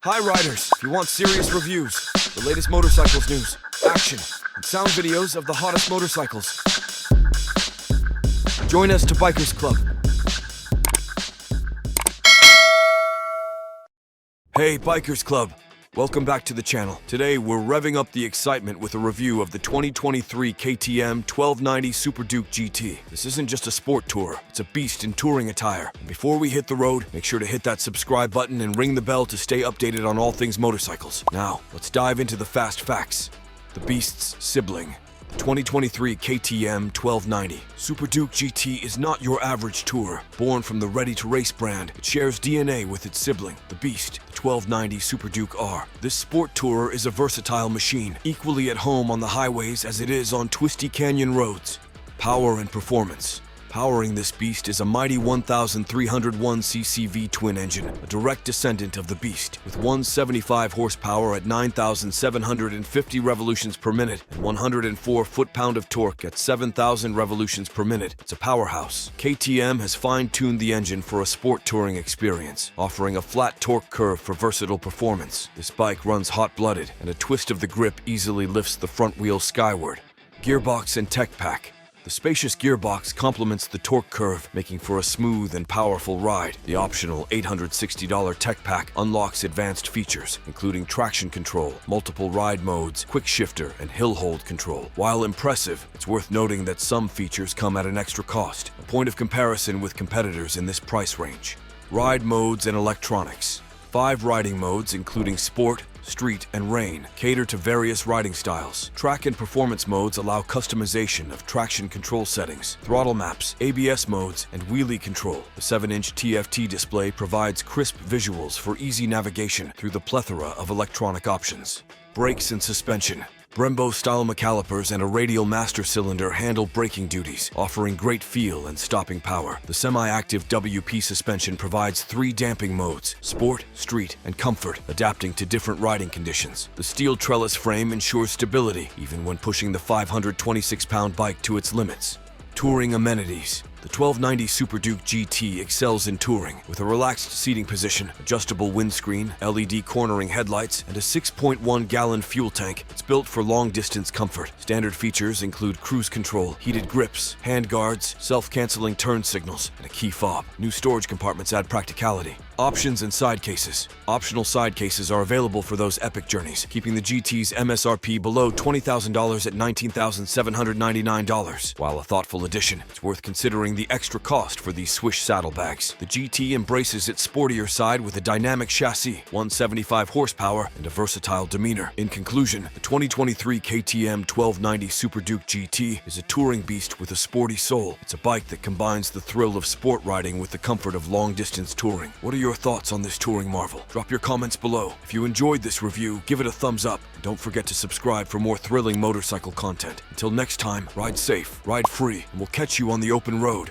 Hi riders, if you want serious reviews, the latest motorcycles news, action, and sound videos of the hottest motorcycles, join us to Bikers Club. Hey Bikers Club, welcome back to the channel. Today we're revving up the excitement with a review of the 2023 KTM 1290 Super Duke GT. This isn't just a sport tour, it's a beast in touring attire. And before we hit the road, make sure to hit that subscribe button and ring the bell to stay updated on all things motorcycles. Now, let's dive into the fast facts. The Beast's Sibling. The 2023 KTM 1290 Super Duke GT is not your average tour. Born from the ready-to-race brand, it shares DNA with its sibling, the Beast, the 1290 Super Duke R. This sport tourer is a versatile machine, equally at home on the highways as it is on twisty canyon roads. Power and performance. Powering this beast is a mighty 1,301cc V-twin engine, a direct descendant of the Beast, with 175 horsepower at 9,750 revolutions per minute and 104 foot-pound of torque at 7,000 revolutions per minute. It's a powerhouse. KTM has fine-tuned the engine for a sport touring experience, offering a flat torque curve for versatile performance. This bike runs hot-blooded, and a twist of the grip easily lifts the front wheel skyward. Gearbox and Tech Pack. The spacious gearbox complements the torque curve, making for a smooth and powerful ride. The optional $860 Tech Pack unlocks advanced features, including traction control, multiple ride modes, quick shifter, and hill hold control. While impressive, it's worth noting that some features come at an extra cost, a point of comparison with competitors in this price range. Ride modes and electronics. 5 riding modes, including Sport, Street, and Rain, cater to various riding styles. Track and performance modes allow customization of traction control settings, throttle maps, ABS modes, and wheelie control. The 7-inch TFT display provides crisp visuals for easy navigation through the plethora of electronic options. Brakes and suspension. Brembo-style calipers and a radial master cylinder handle braking duties, offering great feel and stopping power. The semi-active WP suspension provides 3 damping modes: Sport, Street, and Comfort, adapting to different riding conditions. The steel trellis frame ensures stability, even when pushing the 526-pound bike to its limits. Touring amenities. The 1290 Super Duke GT excels in touring, with a relaxed seating position, adjustable windscreen, LED cornering headlights, and a 6.1-gallon fuel tank. It's built for long-distance comfort. Standard features include cruise control, heated grips, hand guards, self-canceling turn signals, and a key fob. New storage compartments add practicality. Options and side cases. Optional side cases are available for those epic journeys, keeping the GT's MSRP below $20,000 at $19,799. While a thoughtful addition, it's worth considering the extra cost for these Swish saddlebags. The GT embraces its sportier side with a dynamic chassis, 175 horsepower, and a versatile demeanor. In conclusion, the 2023 KTM 1290 Super Duke GT is a touring beast with a sporty soul. It's a bike that combines the thrill of sport riding with the comfort of long-distance touring. What are your thoughts on this touring marvel? Drop your comments below. If you enjoyed this review, give it a thumbs up. And don't forget to subscribe for more thrilling motorcycle content. Until next time, ride safe, ride free, and we'll catch you on the open road.